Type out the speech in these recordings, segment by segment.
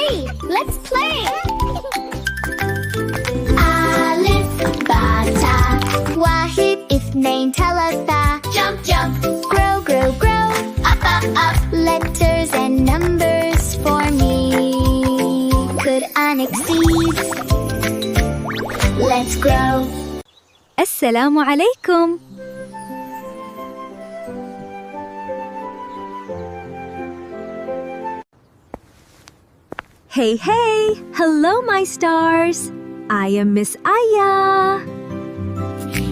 Hey, let's play! Alif, bata. Wahid, اثنين, ثلاثة. Jump, jump. Grow, grow, grow. Up, up, up. Letters and numbers for me. Quranic seeds. Let's grow. السلام عليكم. Hey, hey! Hello, my stars! I am Miss Aya.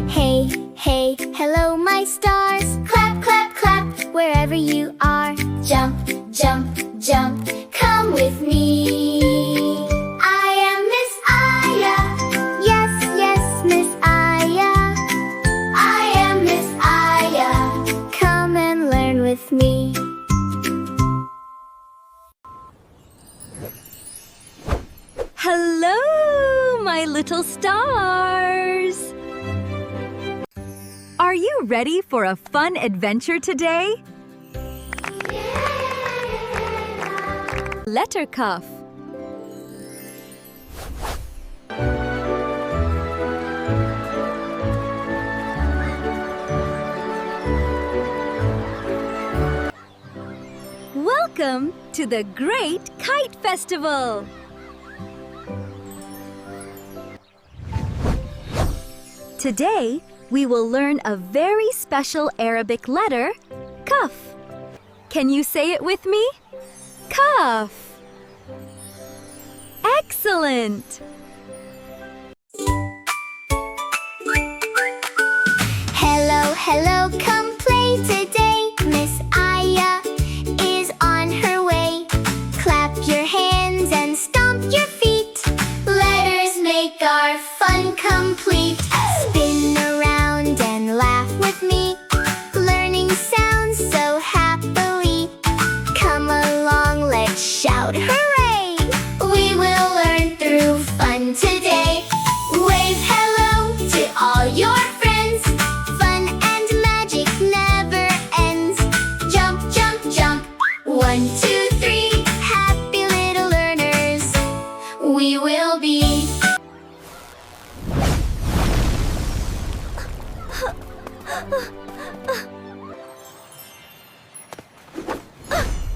Hey, hey, hello, my stars. Clap, clap, clap, wherever you are. Jump, jump, jump, come with me. I am Miss Aya. Yes, yes, Miss Aya. I am Miss Aya. Come and learn with me. Hello, my little stars! Are you ready for a fun adventure today? Letter Kaaf. Welcome to the Great Kite Festival! Today, we will learn a very special Arabic letter, Kaaf. Can you say it with me? Kaaf. Excellent! Hello, hello, come play today. Miss Aya is on her way. Clap your hands and stomp your feet. Letters make our fun complete. Spin around and laugh with me. Learning sounds so happily. Come along, let's shout hooray! We will learn through fun today. Wave hello to all your friends. Fun and magic never ends. Jump, jump, jump. 1, 2, 3. Happy little learners we will be.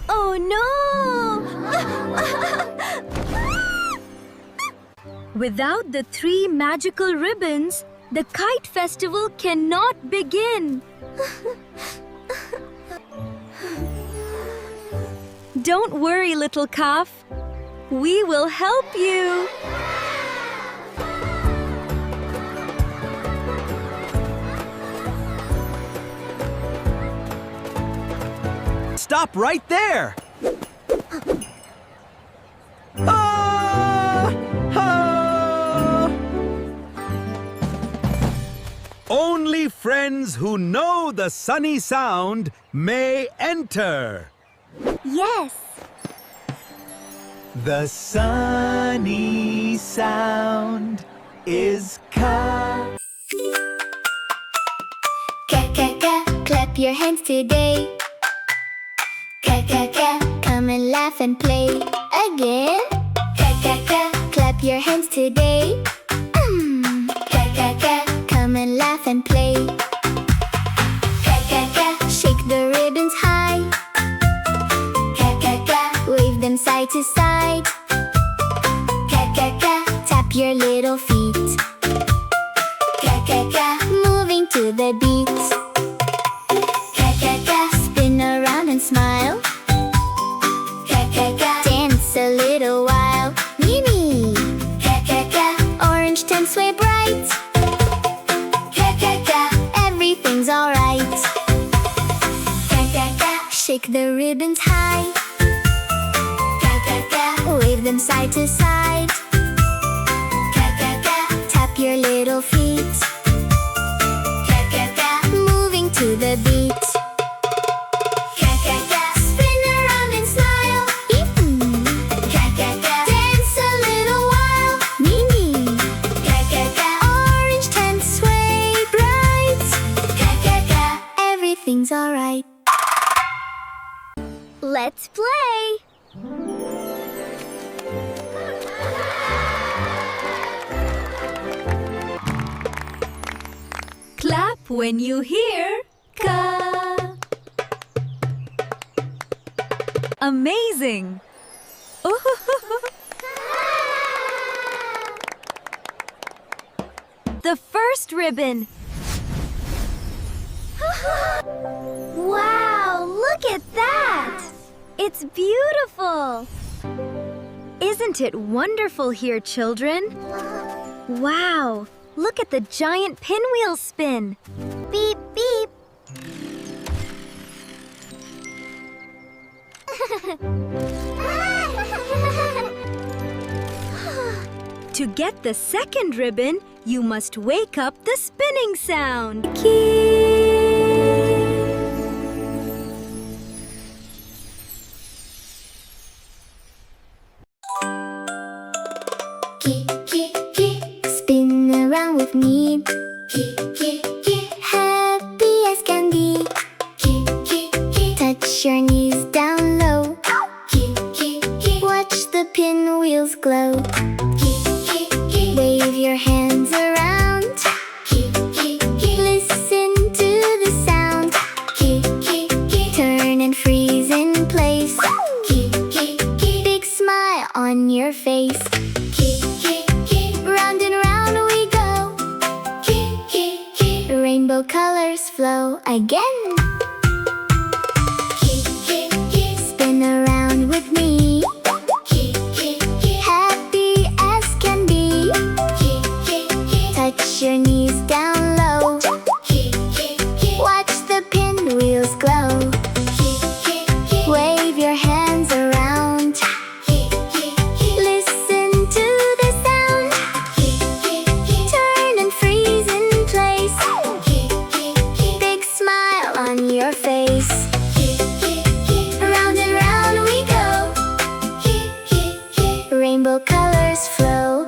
Oh no! Without the 3 magical ribbons, the kite festival cannot begin. Don't worry, little Kaaf. We will help you. Stop right there! Ah! Ah! Only friends who know the sunny sound may enter. Yes. The sunny sound is Kaaf. Clap your hands today. Come and laugh and play again. Clap your hands today. Come and laugh and play. Shake the ribbons high. Wave them side to side. Tap your little feet. Moving to the beat. Spin around and smile. Dance a little while. Mimi. Orange tent sway bright. Everything's alright. Shake the ribbons high. Wave them side to side. Tap your little feet. Moving to the beat. Spin around and smile. Dance a little while. Mimi. Orange tent sway bright. Everything's alright. Let's play. when you hear Ka. Amazing! The first ribbon. Wow, look at that! It's beautiful! Isn't it wonderful here, children? Wow, look at the giant pinwheel spin. Beep, beep. To get the second ribbon, you must wake up the spinning sound. Spin around with me. Happy as can be. Touch your knees down low. Watch the pinwheels glow. Wave your hands around. Listen to the sound. Turn and freeze in place. Big smile on your face. Round and round we go. Rainbow colors flow again. Spin around with me. Happy as can be. Touch your knees down low. Watch the pinwheels glow. Wave your hands around. Listen to the sound. Turn and freeze in place. Big smile on your face. Round and round we go. Rainbow colors flow.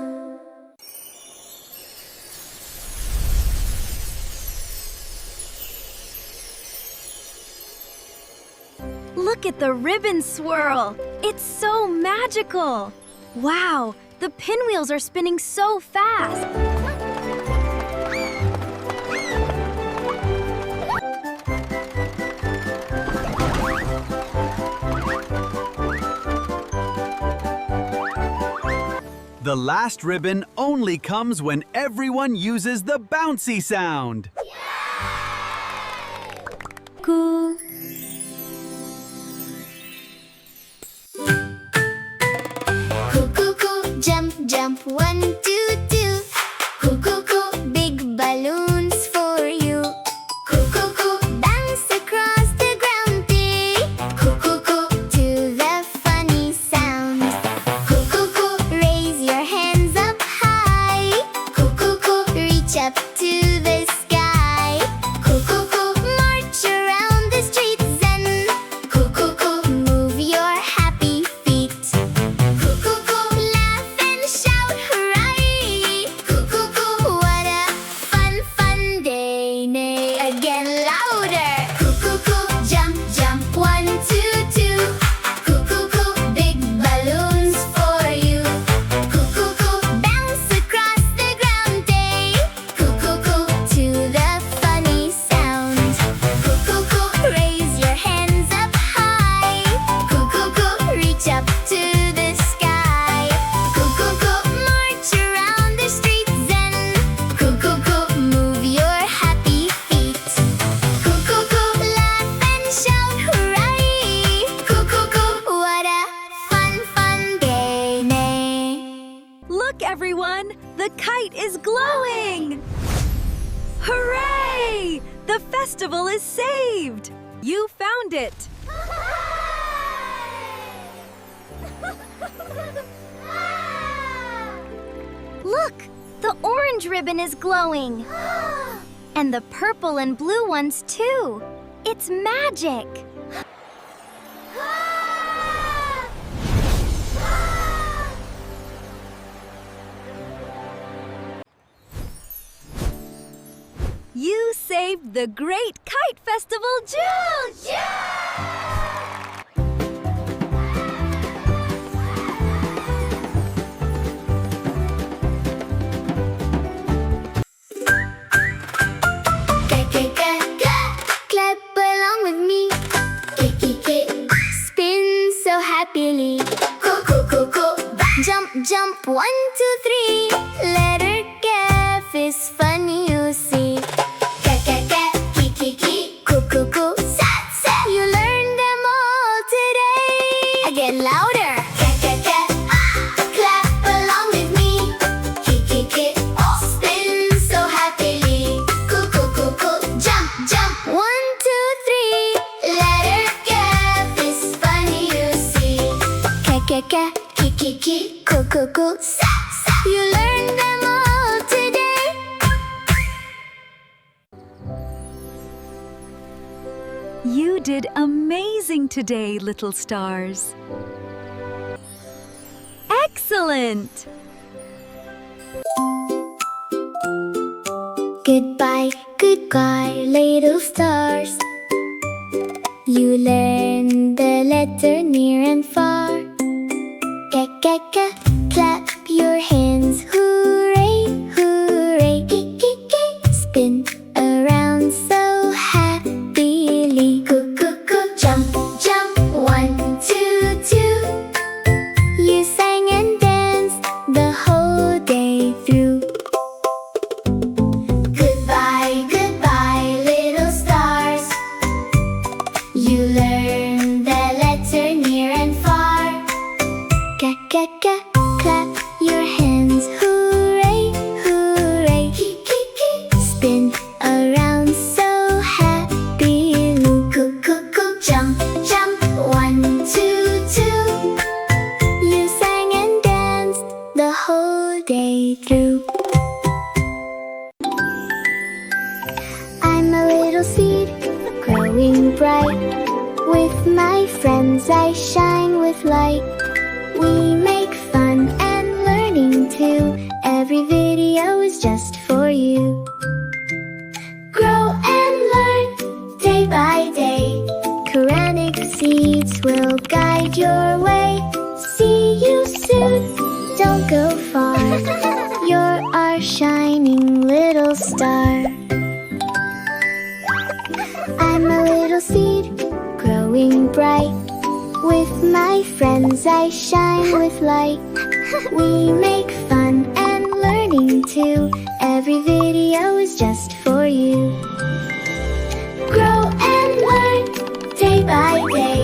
Look at the ribbon swirl. It's so magical. Wow, the pinwheels are spinning so fast. The last ribbon only comes when everyone uses the bouncy sound. Cool. Coo, jump, jump, 1, 2, 2. Coo, big balloons for you. Coo, bounce across the ground, day. Coo, to the funny sound. Coo, raise your hands up high. Coo, reach up to the sky. Coo, march around the streets zen. Coo, move your happy feet. Laugh and shout hooray! What a fun, fun day! Nay, again louder! Jump, jump, 1, 2, 2. Big balloons for you. Bounce across the ground, day. To the funny sound. Raise your hands up high. Reach up to the sky. March around the streets zen. Move your happy feet. Laugh and shout hooray! What a fun, fun day! Nay. Look, everyone! The kite is glowing! Hooray! The festival is saved! You found it! Look! The orange ribbon is glowing. And the purple and blue ones too. It's magic. You saved the great kite festival jewels! Kite, jump, 1, 2, 3. Letter Kaaf is funny, you see. Cat, cat, cat, kee, kee, kee. Coo, coo, coo, sat, sat. You learned them all today. Again, louder. Cat, cat, cat, clap along with me. Kee, kee, kee, spin so happily. Coo, coo, coo, coo, jump, jump. 1, 2, 3. Letter Kaaf is funny, you see. Cat, cat, cat, kee, kee, kee. Coo, coo, coo, sat, sat. You learned them all today. You did amazing today, little stars. Excellent! Goodbye, goodbye, little stars. You learn the letter near and far. Clap your hands, hooray, hooray. Spin around so happily. Jump, jump, 1, 2, 2. You sang and danced the whole day through. Goodbye, goodbye, little stars. You learn the letter near and far. Clap your hands, hooray, hooray. Spin around so happily. Jump, jump, 1, 2, 2. You sang and danced the whole day through. I'm a little seed, growing bright. With my friends I shine with light. We make fun and learning too. Every video is just for you. Grow and learn day by day. Quranic seeds will guide your way. See you soon, don't go far. You're our shining little star. I'm a little seed, growing bright. With my friends I shine with light. We make fun and learning too. Every video is just for you. Grow and learn day by day.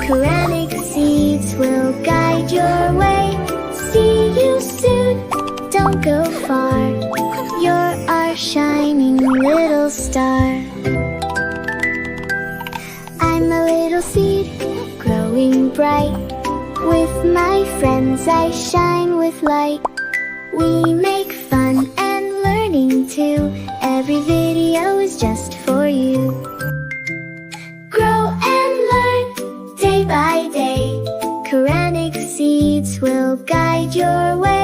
Quranic seeds will guide your way. See you soon, don't go far. You're our shining little star. I'm a little seed, growing bright. With my friends I shine with light. We make fun and learning too. Every video is just for you. Grow and learn day by day. Quranic seeds will guide your way.